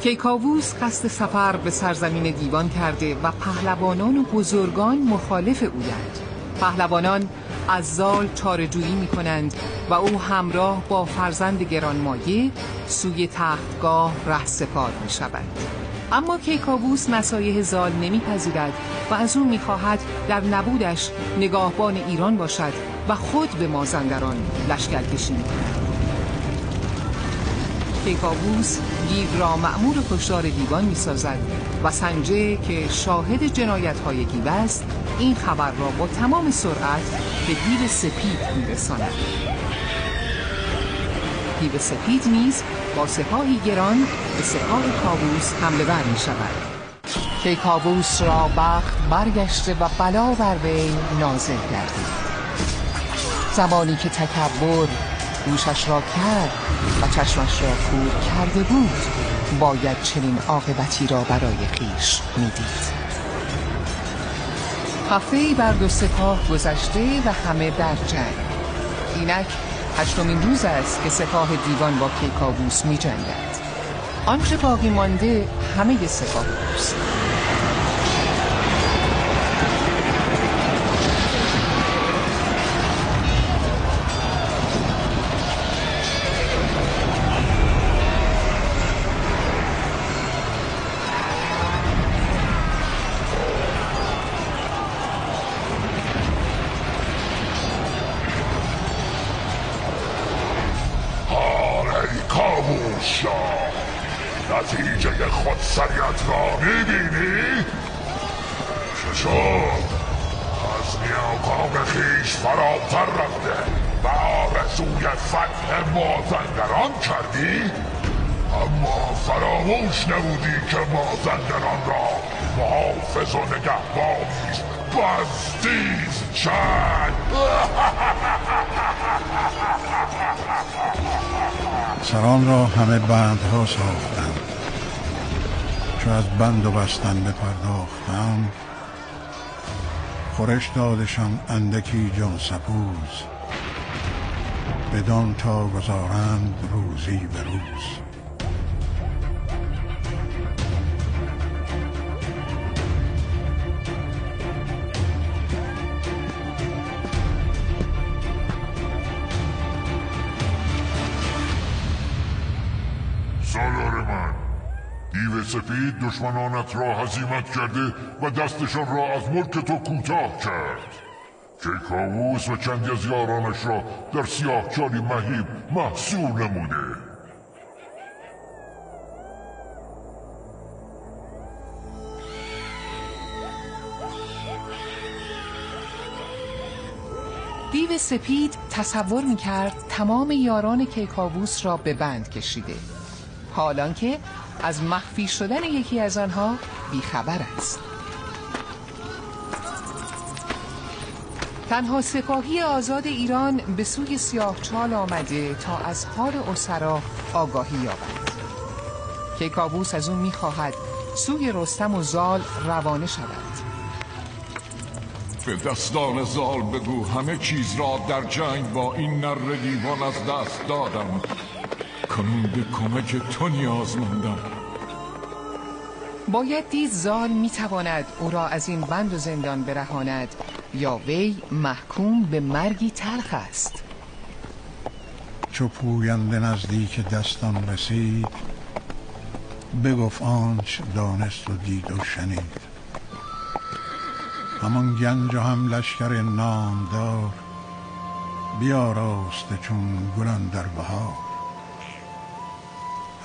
کیکاووس قصد سفر به سرزمین دیوان کرده و پهلوانان و بزرگان مخالف اویند. پهلوانان از زال چاره‌جویی می‌کنند و او همراه با فرزند گرانمایه سوی تختگاه رهسپار می‌شود. اما کیکاووس نصایح زال نمی‌پذیرد و از او می‌خواهد در نبودش نگاهبان ایران باشد و خود به مازندران لشکرکشی کند. کیکاووس گیو را مأمور کشتار دیوان می‌سازد و سنجه که شاهد جنایت‌های گیو است این خبر را با تمام سرعت به دیو سپید می‌رساند. دیو سپید نیز با سپاهی گران به سپاه کاووس حمله ور می‌شود. کیکاووس را بخت برگشته و بلا بر وی نازل گردید. زمانی که تکبر گوشش را کرد و چشمش را کور کرده بود باید چنین عاقبتی را برای خویش می‌دید. هفته‌ای بر دو سپاه گذشته و همه در جنگ. اینک 8مین روز است که سپاه دیوان با کیکاووس می‌جنگد. آنچه باقی مانده همه سپاه اوست. نتیجه خودسریت را میبینی؟ چه از نیاکان خیش فراتر رفته و آرزوی فتح مازندران کردی؟ اما فراموش نبودی که مازندران را محافظ و نگهبانیش بزدیز شد. سران را همه بندها ساختند. چو از بند و بستن بپرداختم خورش دادشان اندکی جان سپوز بدان تا گذارند روزی به روز. سالار من، دیو سپید دشمنانت را هزیمت کرده و دستشان را از ملک تو کوتاه کرد. کیکاووس و چندی از یارانش را در سیاهچالی مهیب محصور نموده. دیو سپید تصور می‌کرد تمام یاران کیکاووس را به بند کشیده، حالان که از مخفی شدن یکی از آنها بیخبر است. تنها سپاهی آزاد ایران به سوی سیاهچال آمده تا از حال اسرا آگاهی یابد. کیکاووس از او می‌خواهد سوی رستم و زال روانه شود. به دستان زال بگو همه چیز را در جنگ با این نر دیوان از دست دادم. کنون به کمک تو نیازمندم. باید دید زال میتواند او را از این بند و زندان برهاند یا وی محکوم به مرگی تلخ است. چو پوینده نزدیک دستان رسید بگفت آنچ دانست و دید و شنید. همان گنج و هم لشکر نامدار بیاراسته چون گل اندر بهار.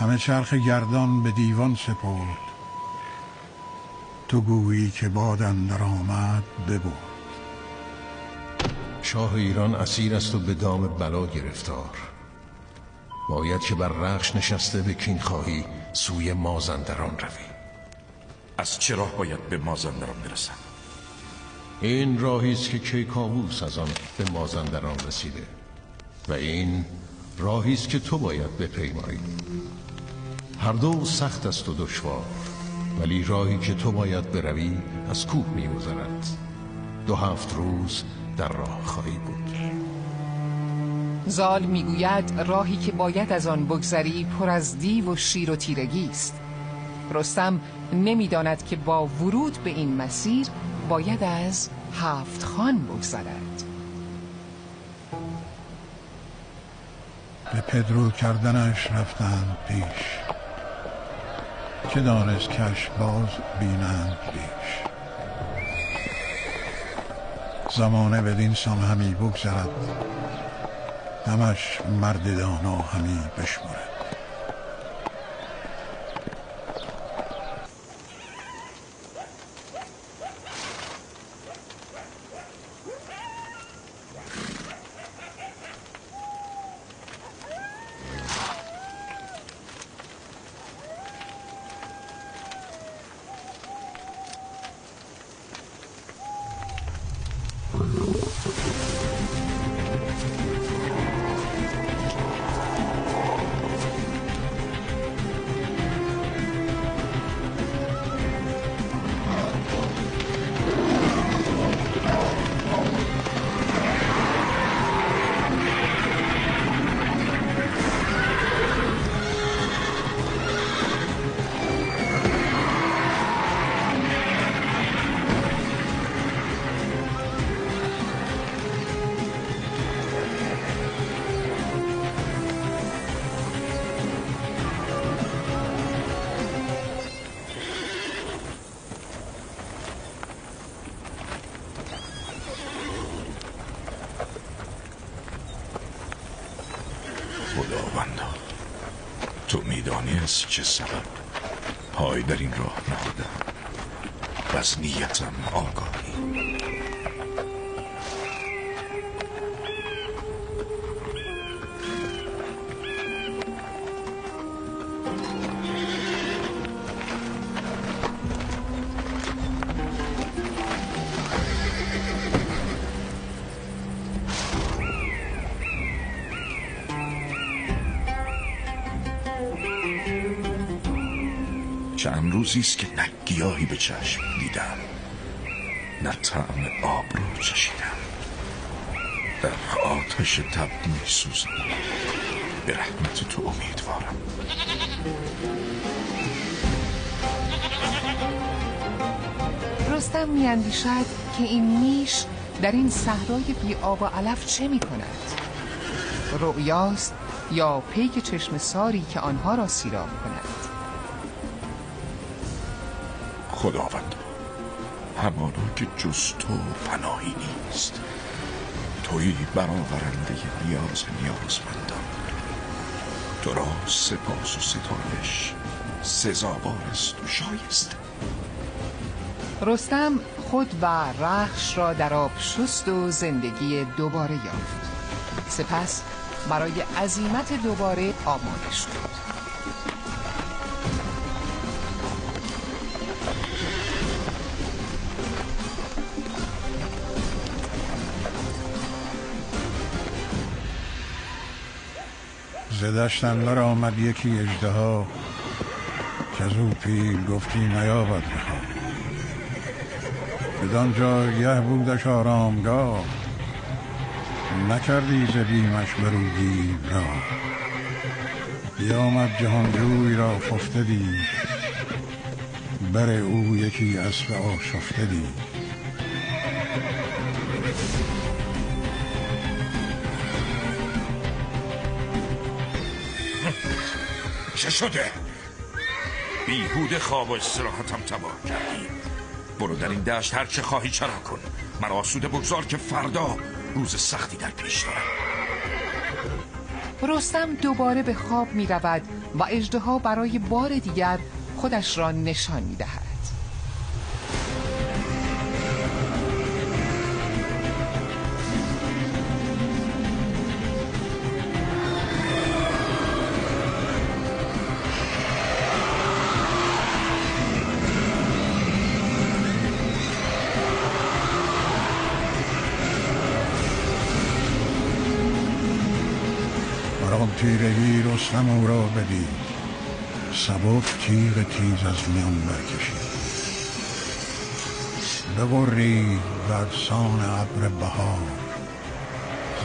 همه چرخ گردان به دیوان سپرد تو گویی که باد اندر آمد ببرد. شاه ایران اسیر است و به دام بلا گرفتار. باید که بر رخش نشسته به کین خواهی سوی مازندران روی. از چه راه باید به مازندران برسم؟ این راهی است که کیکاووس از آن به مازندران رسیده و این راهی است که تو باید بپیمایی. هر دو سخت است و دشوار، ولی راهی که تو باید بروی از کوه می‌گذرد. 2 روز در راه خواهی بود. زال میگوید راهی که باید از آن بگذری پر از دیو و شیر و تیرگی است. رستم نمی‌داند که با ورود به این مسیر باید از 7 خان بگذرد. به پدرو کردنش رفتند پیش، چه دانست کش باز بینند بیش. زمانه بدین سان همی بگذرد، همش مرد دانا همی بشمرد. خداوندا، تو میدانی از چه سبب پای در این راه نهادم و از نیتم آگاهی. چند روزی است که نه گیاهی به چشم دیدم، نه طعم آب رو چشیدم. در آتش تب می‌سوزم. به رحمت تو امیدوارم. رستم می‌اندیشد که این میش در این صحرای بی آب و علف چه می‌کند؟ رؤیاست یا پیک چشم ساری که آنها را سیراب کند؟ خداوند، همانا که جز تو پناهی نیست. تویی برآورنده نیازمندان. تو را سپاس و ستایش سزاوار است و شایسته. رستم خود و رخش را در آب شست و زندگی دوباره یافت. سپس برای عزیمت دوباره آماده شد. ز دشت اندر آمد یکی اژدها، کز او پیل گفتی نیابد رها. بدان جایگه بودش آرامگاه، نکردی ز بیمش بر او گیر راه. بیامد جهانجوی را خفته دید، بر او یکی اسب آشفته دید. چه شده؟ بیهوده خواب و استراحتم تباه کردی. برو در این دشت هر چه خواهی چرا کن. مرا آسوده بگذار که فردا روز سختی در پیش دارم. رستم دوباره به خواب می رود و اژدها برای بار دیگر خودش را نشان می دهد. تیرگی رستم او را بدید، سبک تیغ تیز از میان برکشید. ببرید برسان ابر بهار،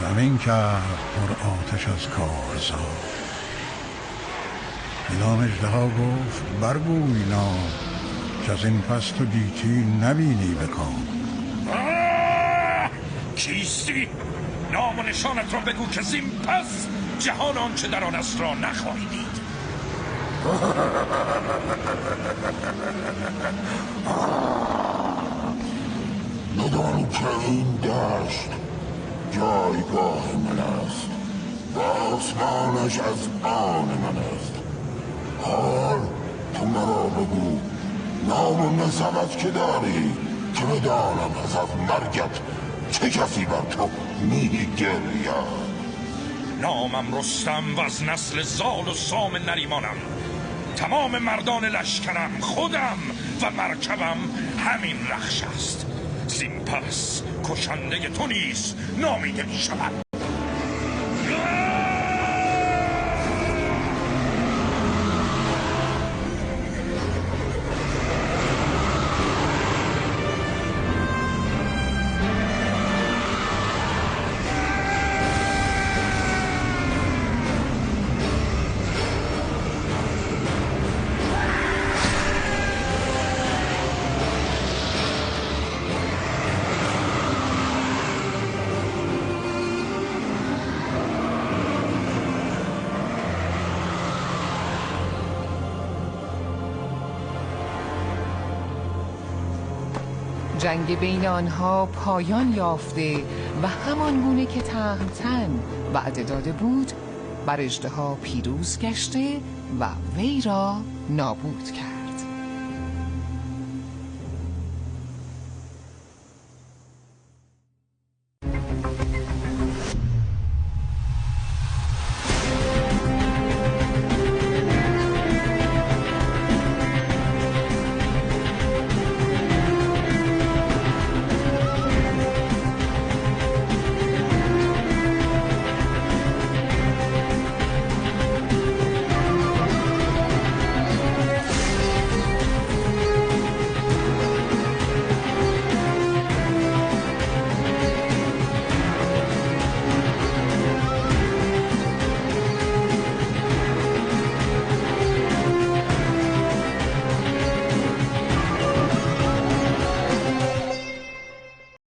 زمین کرد پر آتش از کارزار. بدان اژدها گفت برگوی نام که از این پس تو گیتی نبینی بکام. کیستی؟ نام و نشانت را بگو که زین پس جهان آنچه در آن است را نخواهی دید. بدان که این دشت جایگاه من است و آسمانش از آن من است. حال تو مرا بگو نام و نسبت که داری که بدانم پس از مرگت چه کسی بر تو می‌گرید. نامم رستم و از نسل زال و سام نریمانم. تمام مردان لشکرم، خودم و مرکبم همین رخش است. زین پس کشنده تو نیز نامیده می شود. جنگ بین آنها پایان یافته و همان گونه که تهمتن وعده داده بود بر اژدها پیروز گشته و وی را نابود کرد.